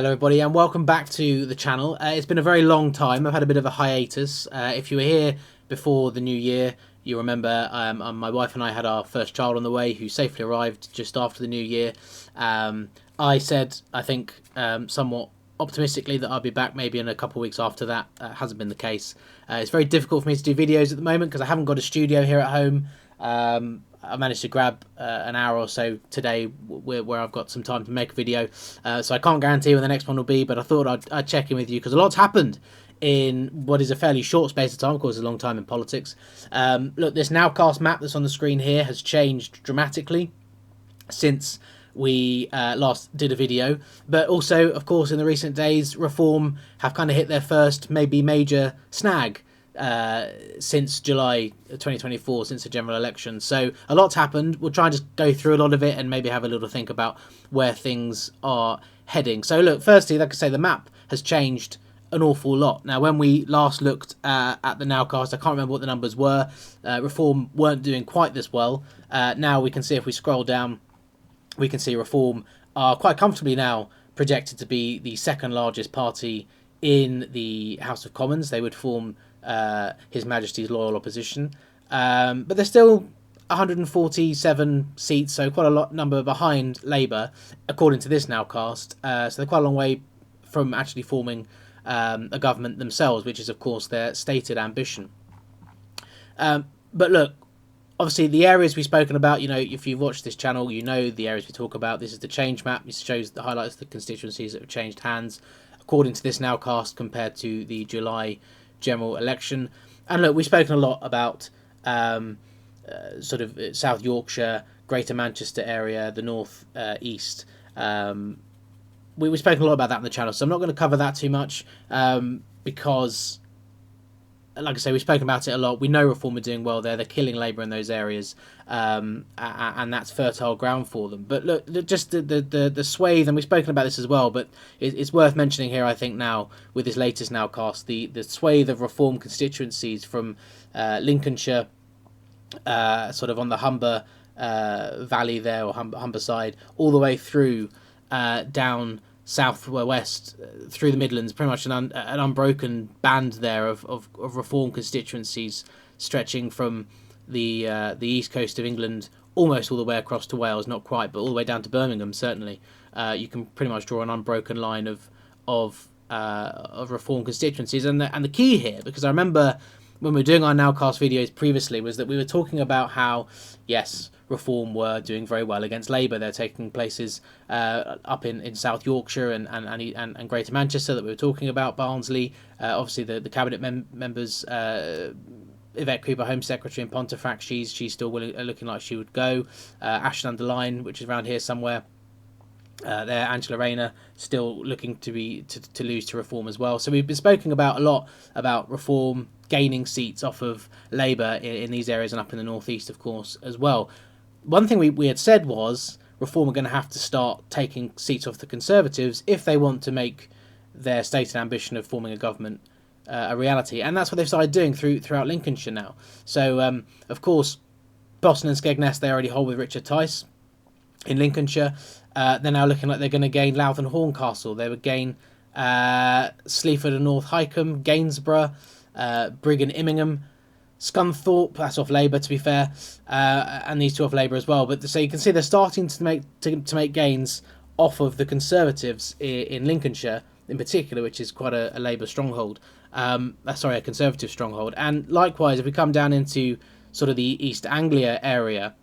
Hello everybody and welcome back to the channel. It's been a very long time. I've had a bit of a hiatus. If you were here before the new year, you remember my wife and I had our first child on the way who safely arrived just after the new year. I said, I think somewhat optimistically, that I'll be back maybe in a couple of weeks after that. Hasn't been the case. It's very difficult for me to do videos at the moment because I haven't got a studio here at home. I managed to grab an hour or so today where I've got some time to make a video, so I can't guarantee when the next one will be, but I thought I'd check in with you because a lot's happened in what is a fairly short space of time. Of course, a long time in politics. Look, this Nowcast map that's on the screen here has changed dramatically since we last did a video, but also, of course, in the recent days, Reform have kind of hit their first maybe major snag since July 2024, since the general election. So a lot's happened. We'll try and just go through a lot of it and maybe have a little think about where things are heading. So look, firstly, like I say, the map has changed an awful lot. Now, when we last looked at the Nowcast, I can't remember what the numbers were. Reform weren't doing quite this well. Now we can see, if we scroll down, we can see Reform are quite comfortably now projected to be the second largest party in the House of Commons. They would form His Majesty's loyal opposition, but they're still 147 seats, so quite a lot number behind Labour, according to this Nowcast. So they're quite a long way from actually forming a government themselves, which is of course their stated ambition. But look, obviously the areas we've spoken about, you know, if you've watched this channel, you know the areas we talk about. This is the change map. It shows the highlights of the constituencies that have changed hands according to this Nowcast compared to the July general election. And look, we've spoken a lot about sort of South Yorkshire, Greater Manchester area, the North East. We've spoken a lot about that on the channel, so I'm not going to cover that too much because, like I say, we've spoken about it a lot. We know Reform are doing well there. They're killing Labour in those areas, and that's fertile ground for them. But look, just the swathe, and we've spoken about this as well, but it's worth mentioning here, I think, now, with this latest Nowcast, the swathe of Reform constituencies from Lincolnshire, sort of on the Humber Valley there, or Humber side, all the way through down south west through the Midlands, pretty much an unbroken band there of Reform constituencies stretching from the east coast of England almost all the way across to Wales, not quite, but all the way down to Birmingham. Certainly, you can pretty much draw an unbroken line of Reform constituencies, and the key here, because I remember when we were doing our Nowcast videos previously, was that we were talking about how, yes, Reform were doing very well against Labour. They're taking places up in South Yorkshire and Greater Manchester that we were talking about, Barnsley. Obviously, the cabinet members, Yvette Cooper, Home Secretary, and Pontefract, she's still looking like she would go. Ashton-under-Lyne, which is around here somewhere. There, Angela Rayner still looking to lose to Reform as well. So we've been speaking about a lot about Reform gaining seats off of Labour in these areas and up in the northeast, of course, as well. One thing we had said was Reform are going to have to start taking seats off the Conservatives if they want to make their stated ambition of forming a government a reality, and that's what they've started doing throughout Lincolnshire now. So, of course, Boston and Skegness, they already hold with Richard Tice. In Lincolnshire, they're now looking like they're going to gain Louth and Horncastle. They would gain Sleaford and North Hykeham, Gainsborough, Brigg and Immingham, Scunthorpe, that's off Labour to be fair, and these two off Labour as well. But so you can see they're starting to make gains off of the Conservatives in Lincolnshire in particular, which is quite a Labour stronghold. A Conservative stronghold. And likewise, if we come down into sort of the East Anglia area,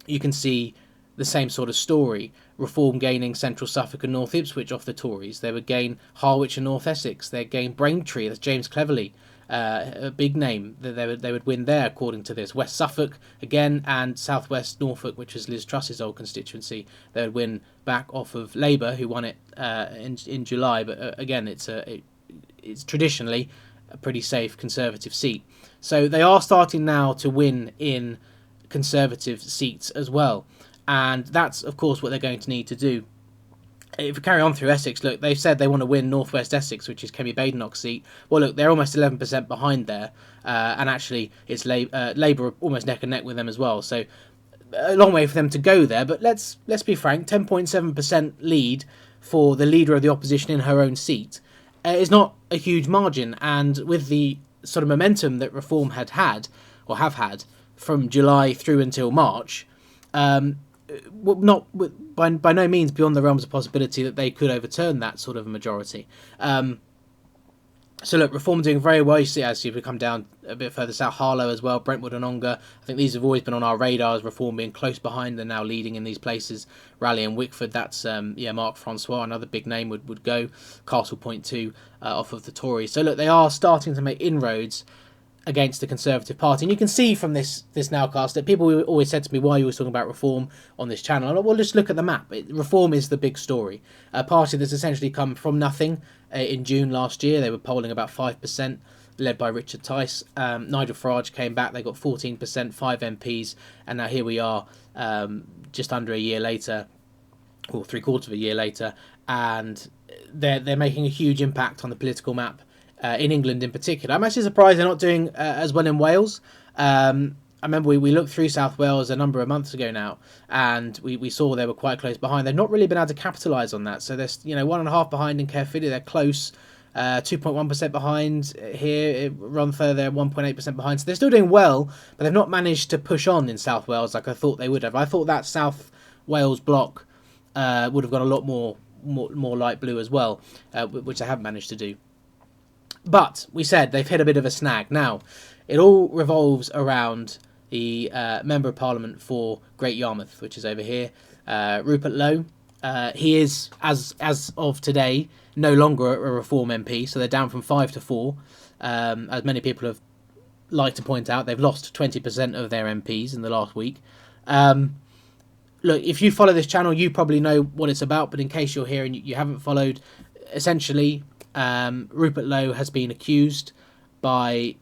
you can see the same sort of story. Reform gaining Central Suffolk and North Ipswich off the Tories. They would gain Harwich and North Essex. They'd gain Braintree, that's James Cleverly, a big name. They would win there, according to this. West Suffolk again, and South West Norfolk, which is Liz Truss's old constituency. They would win back off of Labour, who won it in July. But again, it's traditionally a pretty safe Conservative seat. So they are starting now to win in Conservative seats as well. And that's, of course, what they're going to need to do. If we carry on through Essex, look, they've said they want to win North West Essex, which is Kemi Badenoch's seat. Well, look, they're almost 11% behind there. And actually, it's Labour are almost neck and neck with them as well. So a long way for them to go there. But let's be frank, 10.7% lead for the leader of the opposition in her own seat is not a huge margin. And with the sort of momentum that Reform had or have had from July through until March, not by no means beyond the realms of possibility that they could overturn that sort of a majority. So look, Reform doing very well. You see, as you come down a bit further south, Harlow as well, Brentwood and Ongar. I think these have always been on our radars. Reform being close behind and now leading in these places. Raleigh and Wickford, that's Mark Francois, another big name would go. Castle Point too, off of the Tories. So look, they are starting to make inroads against the Conservative Party. And you can see from this Nowcast that people always said to me, why are you always talking about Reform on this channel? And well, just look at the map. Reform is the big story. A party that's essentially come from nothing. In June last year, they were polling about 5%, led by Richard Tice. Nigel Farage came back. They got 14%, 5 MPs. And now here we are, just under a year later, or 3/4 of a year later. And they're making a huge impact on the political map. In England in particular. I'm actually surprised they're not doing as well in Wales. I remember we looked through South Wales a number of months ago now, and we saw they were quite close behind. They've not really been able to capitalise on that. So there's 1.5 behind in Caerphilly. They're close. 2.1% behind here. Run further, they're 1.8% behind. So they're still doing well, but they've not managed to push on in South Wales like I thought they would have. I thought that South Wales block would have got a lot more light blue as well, which they haven't managed to do. But we said they've hit a bit of a snag. Now, it all revolves around the Member of Parliament for Great Yarmouth, which is over here, Rupert Lowe. He is, as of today, no longer a Reform MP, so they're down from 5 to 4. As many people have liked to point out, they've lost 20% of their MPs in the last week. Look, if you follow this channel, you probably know what it's about, but in case you're here and you haven't followed, essentially, Rupert Lowe has been accused by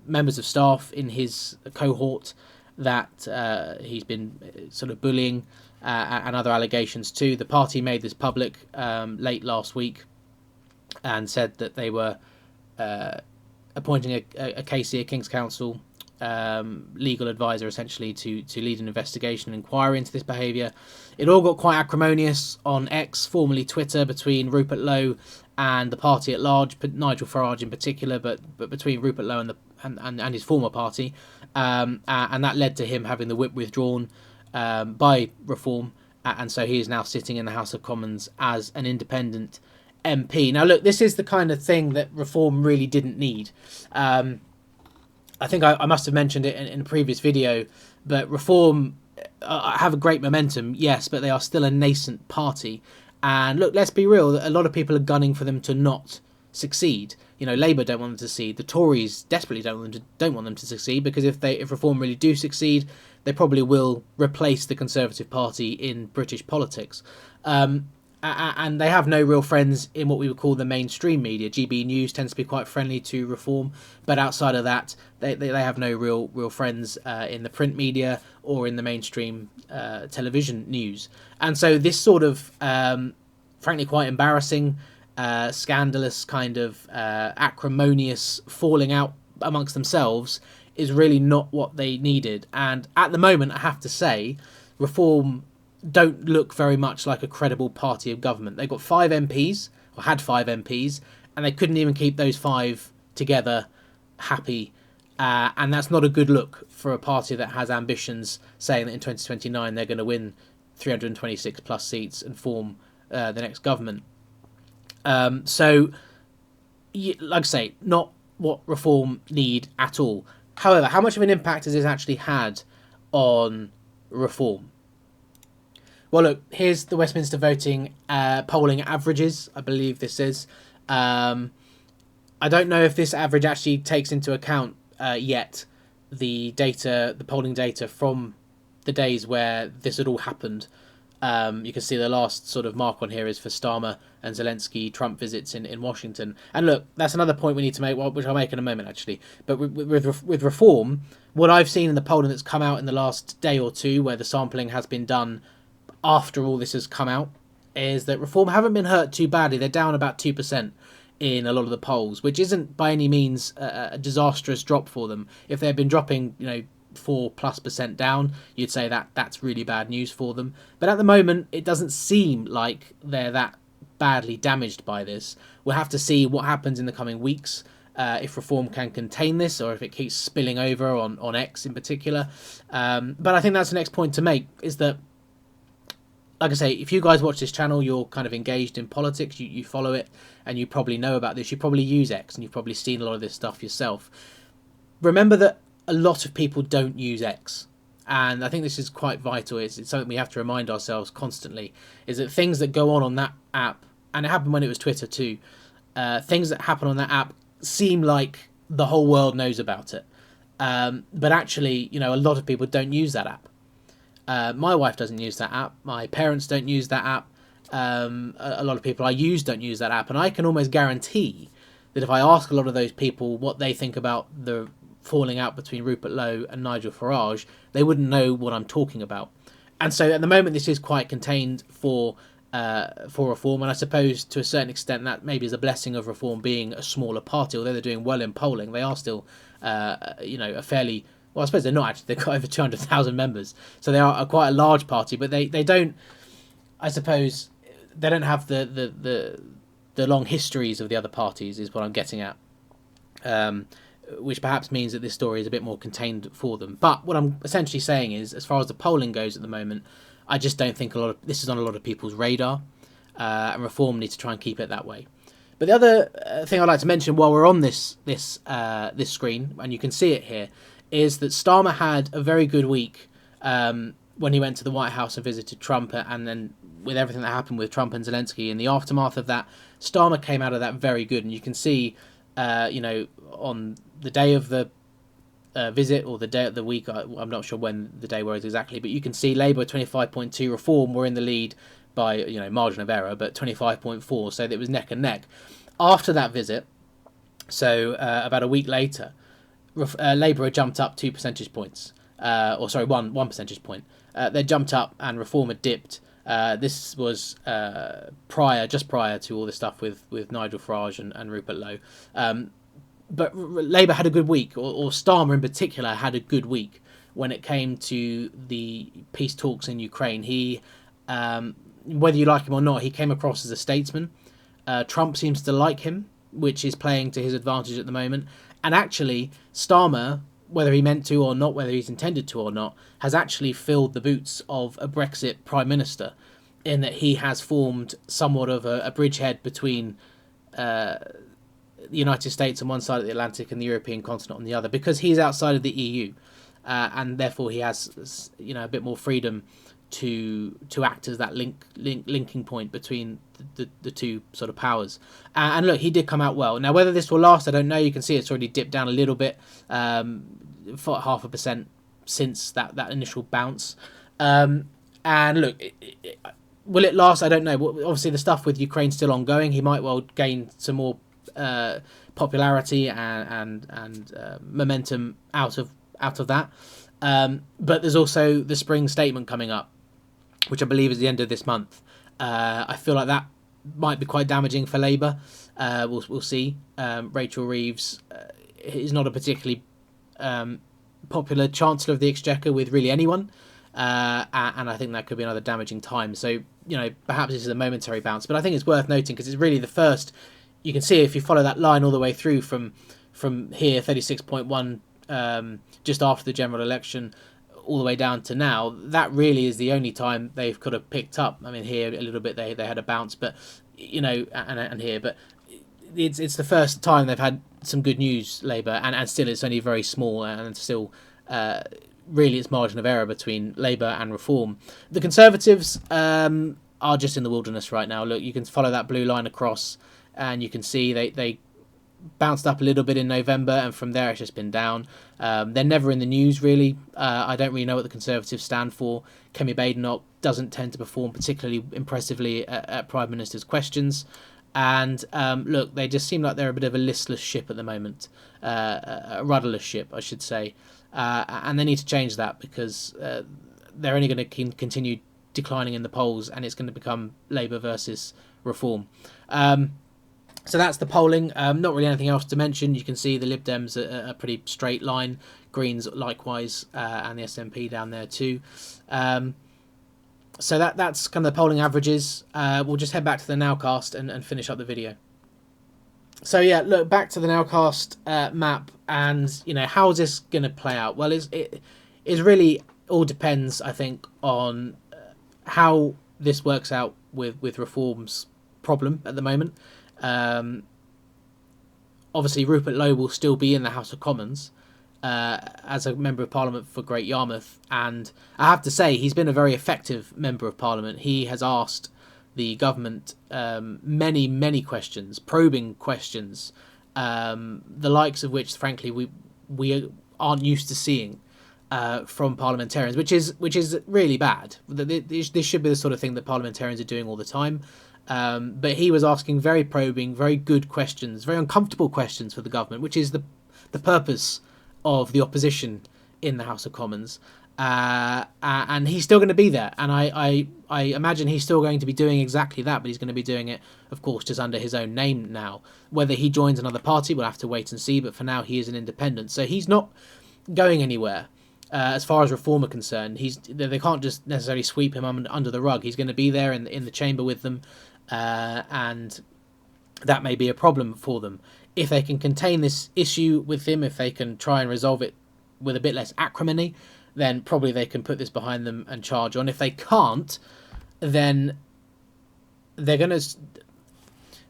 members of staff in his cohort that he's been sort of bullying and other allegations too. The party made this public late last week and said that they were appointing a KC, a King's Counsel legal advisor, essentially to lead an investigation and inquiry into this behaviour. It all got quite acrimonious on X, formerly Twitter, between Rupert Lowe and the party at large, but Nigel Farage in particular, but between Rupert Lowe and his former party, and that led to him having the whip withdrawn by Reform, and so he is now sitting in the House of Commons as an independent MP. Now look, this is the kind of thing that Reform really didn't need. I think I must have mentioned it in a previous video, but Reform have a great momentum, yes, but they are still a nascent party. And look, let's be real, a lot of people are gunning for them to not succeed. Labour don't want them to succeed. The Tories desperately don't want them to succeed, because if Reform really do succeed, they probably will replace the Conservative Party in British politics. And they have no real friends in what we would call the mainstream media. GB News tends to be quite friendly to Reform, but outside of that, they have no real friends in the print media or in the mainstream television news. And so this sort of, frankly, quite embarrassing, scandalous kind of acrimonious falling out amongst themselves is really not what they needed. And at the moment, I have to say, Reform don't look very much like a credible party of government. They've got 5 MPs, or had 5 MPs, and they couldn't even keep those 5 together happy. And that's not a good look for a party that has ambitions, saying that in 2029 they're going to win 326 plus seats and form the next government. So, like I say, not what Reform need at all. However, how much of an impact has this actually had on Reform? Well, look, here's the Westminster voting polling averages, I believe this is. I don't know if this average actually takes into account yet the polling data from the days where this had all happened. You can see the last sort of mark on here is for Starmer and Zelensky Trump visits in Washington. And look, that's another point we need to make, which I'll make in a moment actually. But with Reform, what I've seen in the polling that's come out in the last day or two, where the sampling has been done after all this has come out, is that Reform haven't been hurt too badly. They're down about 2% in a lot of the polls, which isn't by any means a disastrous drop for them. If they've been dropping, 4+% down, you'd say that that's really bad news for them. But at the moment, it doesn't seem like they're that badly damaged by this. We'll have to see what happens in the coming weeks, if Reform can contain this, or if it keeps spilling over on X in particular. But I think that's the next point to make, is that, like I say, if you guys watch this channel, you're kind of engaged in politics, you follow it, and you probably know about this. You probably use X, and you've probably seen a lot of this stuff yourself. Remember that a lot of people don't use X. And I think this is quite vital. It's something we have to remind ourselves constantly, is that things that go on that app, and it happened when it was Twitter too, things that happen on that app seem like the whole world knows about it. But actually, a lot of people don't use that app. My wife doesn't use that app. My parents don't use that app. A lot of people I use don't use that app. And I can almost guarantee that if I ask a lot of those people what they think about the falling out between Rupert Lowe and Nigel Farage, they wouldn't know what I'm talking about. And so at the moment, this is quite contained for Reform, and I suppose to a certain extent that maybe is a blessing of Reform being a smaller party. Although they're doing well in polling, they are still a fairly, well, I suppose they're not actually, they've got over 200,000 members, so they are quite a large party, but they don't, I suppose, they don't have the long histories of the other parties, is what I'm getting at, which perhaps means that this story is a bit more contained for them. But what I'm essentially saying is, as far as the polling goes at the moment, I just don't think this is on a lot of people's radar, and Reform needs to try and keep it that way. But the other thing I'd like to mention while we're on this screen, and you can see it here, is that Starmer had a very good week when he went to the White House and visited Trump, and then with everything that happened with Trump and Zelensky in the aftermath of that, Starmer came out of that very good. And you can see, on the day of the visit, or the day of the week, I'm not sure when the day was exactly, but you can see Labour 25.2, Reform were in the lead by margin of error, but 25.4, so it was neck and neck. After that visit, so about a week later, Labour had jumped up 2 percentage points, one percentage point. They jumped up and Reform had dipped. This was just prior to all this stuff with Nigel Farage and Rupert Lowe. But Labour had a good week, or Starmer in particular had a good week when it came to the peace talks in Ukraine. He, whether you like him or not, he came across as a statesman. Trump seems to like him, which is playing to his advantage at the moment. And actually, Starmer, whether he meant to or not, whether he's intended to or not, has actually filled the boots of a Brexit Prime Minister, in that he has formed somewhat of a bridgehead between the United States on one side of the Atlantic and the European continent on the other, because he's outside of the EU, and therefore he has a bit more freedom to act as that linking point between the two sort of powers. And look, he did come out well. Now, whether this will last, I don't know. You can see it's already dipped down a little bit, for 0.5% since that initial bounce. And look, will it last? I don't know. Obviously, the stuff with Ukraine's still ongoing. He might well gain some more popularity and momentum out of that. But there's also the spring statement coming up, which I believe is the end of this month. I feel like that might be quite damaging for Labour. We'll see. Rachel Reeves is not a particularly popular Chancellor of the Exchequer with really anyone, and I think that could be another damaging time. So perhaps this is a momentary bounce, but I think it's worth noting because it's really the first. You can see if you follow that line all the way through from here, 36.1, just after the general election, all the way down to now, that really is the only time they've kind of picked up. I mean, here a little bit they had a bounce, but and here, but it's the first time they've had some good news, Labour, and still it's only very small, and still really it's margin of error between Labour and Reform. The Conservatives are just in the wilderness right now. Look, you can follow that blue line across, and you can see they bounced up a little bit in November, and from there it's just been down. They're never in the news, really. I don't really know what the Conservatives stand for. Kemi Badenoch doesn't tend to perform particularly impressively at Prime Minister's questions. And look, they just seem like they're a bit of a listless ship at the moment. A rudderless ship, I should say. And they need to change that, because they're only going to continue declining in the polls, and it's going to become Labour versus Reform. So that's the polling. Not really anything else to mention. You can see the Lib Dems are a pretty straight line. Greens likewise, and the SNP down there too. So that's kind of the polling averages. We'll just head back to the Nowcast and finish up the video. So yeah, look back to the Nowcast map, and how is this going to play out? Well, it really all depends, I think, on how this works out with Reform's problem at the moment. Obviously, Rupert Lowe will still be in the House of Commons as a Member of Parliament for Great Yarmouth, and I have to say he's been a very effective Member of Parliament. He has asked the government many questions, probing questions, the likes of which, frankly, we aren't used to seeing from parliamentarians, which is really bad. This should be the sort of thing that parliamentarians are doing all the time. But he was asking very probing, very good questions, very uncomfortable questions for the government, which is the purpose of the opposition in the House of Commons. And he's still going to be there, and I imagine he's still going to be doing exactly that, but he's going to be doing it, of course, just under his own name now. Whether he joins another party, we'll have to wait and see, but for now he is an independent, so he's not going anywhere. As far as Reform are concerned, they can't just necessarily sweep him under the rug. He's going to be there in the chamber with them, and that may be a problem for them. If they can contain this issue with him, if they can try and resolve it with a bit less acrimony, then probably they can put this behind them and charge on. If they can't, then they're going to...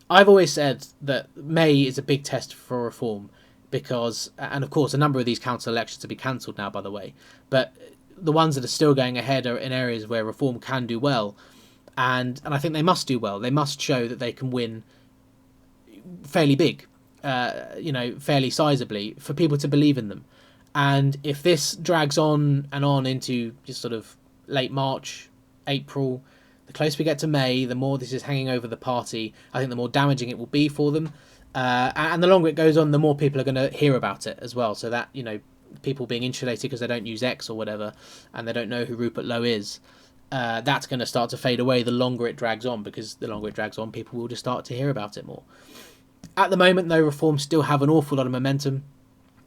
I've always said that May is a big test for Reform because, and of course, a number of these council elections to be cancelled now, by the way, but the ones that are still going ahead are in areas where Reform can do well, and I think they must do well. They must show that they can win fairly big, fairly sizably, for people to believe in them. And if this drags on and on into just sort of late March, April, the closer we get to May, the more this is hanging over the party. I think the more damaging it will be for them. And the longer it goes on, the more people are going to hear about it as well. So that, people being insulated because they don't use X or whatever, and they don't know who Rupert Lowe is, that's going to start to fade away the longer it drags on, because the longer it drags on, people will just start to hear about it more. At the moment, though, Reform still have an awful lot of momentum.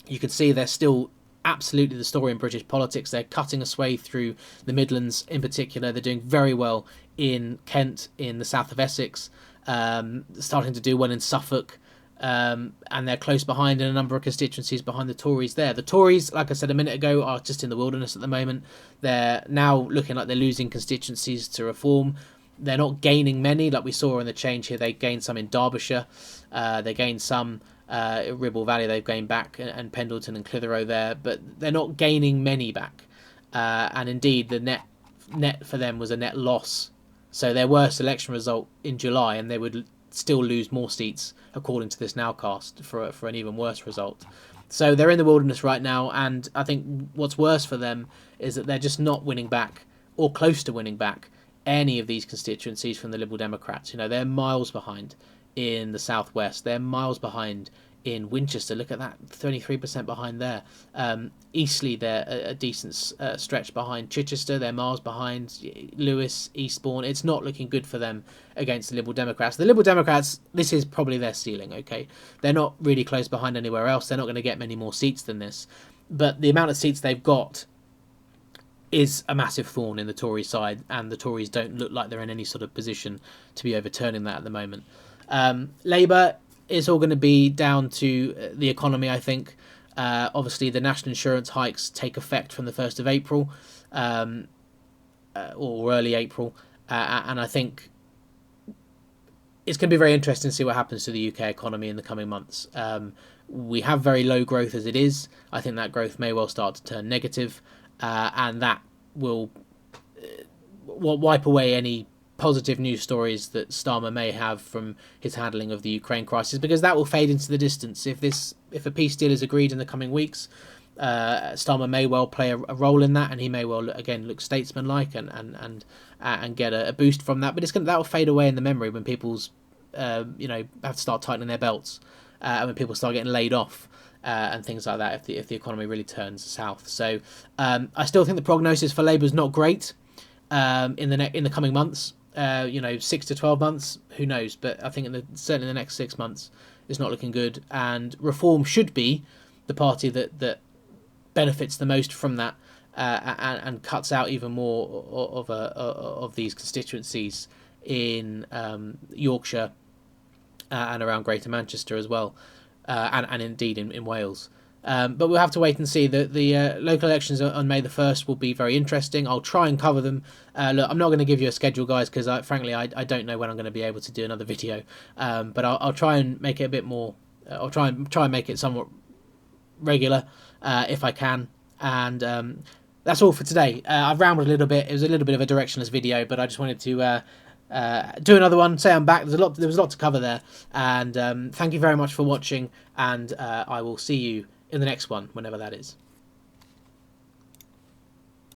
You can see they're still absolutely the story in British politics. They're cutting a swathe through the Midlands in particular. They're doing very well in Kent, in the south of Essex, starting to do well in Suffolk, and they're close behind in a number of constituencies behind the Tories there. The Tories, like I said a minute ago, are just in the wilderness at the moment. They're now looking like they're losing constituencies to Reform. They're not gaining many, like we saw in the change here. They gained some in Derbyshire. They gained some Ribble Valley. They've gained back, and Pendleton and Clitheroe there, but they're not gaining many back. And indeed, the net for them was a net loss. So their worst election result in July, and they would still lose more seats according to this Nowcast for an even worse result. So they're in the wilderness right now, and I think what's worse for them is that they're just not winning back, or close to winning back, any of these constituencies from the Liberal Democrats. They're miles behind in the southwest. They're miles behind in Winchester. Look at that, 33% behind there. Eastleigh, they're a decent stretch behind. Chichester, they're miles behind. Lewis, Eastbourne, it's not looking good for them against the Liberal Democrats. The Liberal Democrats, this is probably their ceiling, okay? They're not really close behind anywhere else. They're not going to get many more seats than this. But the amount of seats they've got is a massive thorn in the Tory side, and the Tories don't look like they're in any sort of position to be overturning that at the moment. Labour, it's all going to be down to the economy, I think. Obviously, the national insurance hikes take effect from the 1st of April, or early April, and I think it's going to be very interesting to see what happens to the UK economy in the coming months. We have very low growth as it is. I think that growth may well start to turn negative, and that will wipe away any positive news stories that Starmer may have from his handling of the Ukraine crisis, because that will fade into the distance. If a peace deal is agreed in the coming weeks, Starmer may well play a role in that, and he may well again look statesmanlike and get a boost from that. But that will fade away in the memory when people's have to start tightening their belts, and when people start getting laid off. And things like that, if the economy really turns south. So I still think the prognosis for Labour is not great in the coming months. 6 to 12 months, who knows? But I think certainly in the next 6 months, it's not looking good. And Reform should be the party that benefits the most from that, and cuts out even more of these constituencies in Yorkshire and around Greater Manchester as well, and indeed in Wales. But we'll have to wait and see. The local elections on May the 1st will be very interesting. I'll try and cover them. Look, I'm not going to give you a schedule, guys, because frankly I don't know when I'm going to be able to do another video. But I'll try and make it a bit more. I'll try and make it somewhat regular if I can. And that's all for today. I've rambled a little bit. It was a little bit of a directionless video, but I just wanted to do another one. Say I'm back. There was a lot to cover there. And thank you very much for watching. And I will see you in the next one, whenever that is.